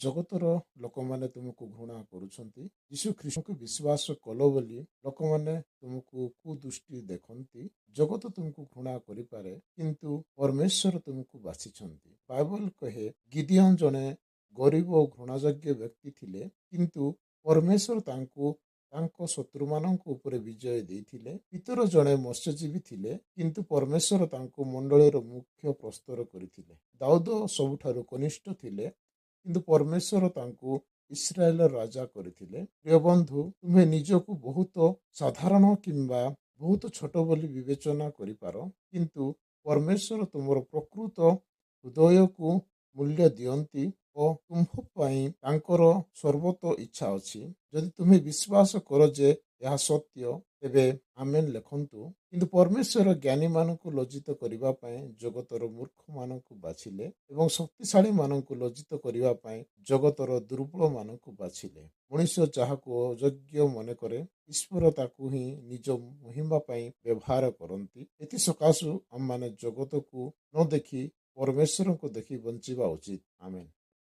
ଜଗତର ଲୋକମାନେ ତୁମକୁ ଘୃଣା କରୁଛନ୍ତି। ଯୀଶୁ ଖ୍ରୀଷ୍ଟଙ୍କୁ ବିଶ୍ୱାସ କଲ ବୋଲି ଲୋକମାନେ ତୁମକୁ କୁଦୃଷ୍ଟି ଦେଖନ୍ତି। ଜଗତ ତୁମକୁ ଘୃଣା କରିପାରେ, କିନ୍ତୁ ପରମେଶ୍ୱର ତୁମକୁ ବାଛିଛନ୍ତି। ବାଇବଲ କହେ ଗିଦିଅନ ଜଣେ ଗରିବ ଓ ଘୃଣାଯୋଗ୍ୟ ବ୍ୟକ୍ତି ଥିଲେ, କିନ୍ତୁ ପରମେଶ୍ୱର ତାଙ୍କୁ ତାଙ୍କ ଶତ୍ରୁମାନଙ୍କ ଉପରେ ବିଜୟ ଦେଇଥିଲେ। ପିତର ଜଣେ ମତ୍ସ୍ୟଜୀବୀ ଥିଲେ, କିନ୍ତୁ ପରମେଶ୍ୱର ତାଙ୍କୁ ମଣ୍ଡଳୀର ମୁଖ୍ୟ ପ୍ରସ୍ତର କରିଥିଲେ। ଦାଉଦ ସବୁଠାରୁ କନିଷ୍ଠ ଥିଲେ, କିନ୍ତୁ ପରମେଶ୍ୱର ତାଙ୍କୁ ଇସ୍ରାଏଲର ରାଜା କରିଥିଲେ। ପ୍ରିୟ ବନ୍ଧୁ, ତୁମେ ନିଜକୁ ବହୁତ ସାଧାରଣ କିମ୍ବା ବହୁତ ଛୋଟ ବୋଲି ବିବେଚନା କରିପାର, କିନ୍ତୁ ପରମେଶ୍ୱର ତୁମର ପ୍ରକୃତ ହୃଦୟକୁ ମୂଲ୍ୟ ଦିଅନ୍ତି ଓ ତୁମ୍ଭ ପାଇଁ ତାଙ୍କର ସର୍ବତ ଇଚ୍ଛା ଅଛି। ଯଦି ତୁମେ ବିଶ୍ୱାସ କର ଯେ ଏହା ସତ୍ୟ, ତେବେ ଆମେନ୍ ଲେଖନ୍ତୁ। କିନ୍ତୁ ପରମେଶ୍ୱର ଜ୍ଞାନୀମାନଙ୍କୁ ଲଜ୍ଜିତ କରିବା ପାଇଁ ଜଗତର ମୂର୍ଖମାନଙ୍କୁ ବାଛିଲେ ଏବଂ ଶକ୍ତିଶାଳୀମାନଙ୍କୁ ଲଜ୍ଜିତ କରିବା ପାଇଁ ଜଗତର ଦୁର୍ବଳମାନଙ୍କୁ ବାଛିଲେ। ମଣିଷ ଯାହାକୁ ଅଯୋଗ୍ୟ ମନେ କରେ, ଈଶ୍ୱର ତାକୁ ହିଁ ନିଜ ମହିମା ପାଇଁ ବ୍ୟବହାର କରନ୍ତି। ଏଥିସକାଶୁ ଆମମାନେ ଜଗତକୁ ନ ଦେଖି ପରମେଶ୍ୱରଙ୍କୁ ଦେଖି ବଞ୍ଚିବା ଉଚିତ। ଆମେନ୍।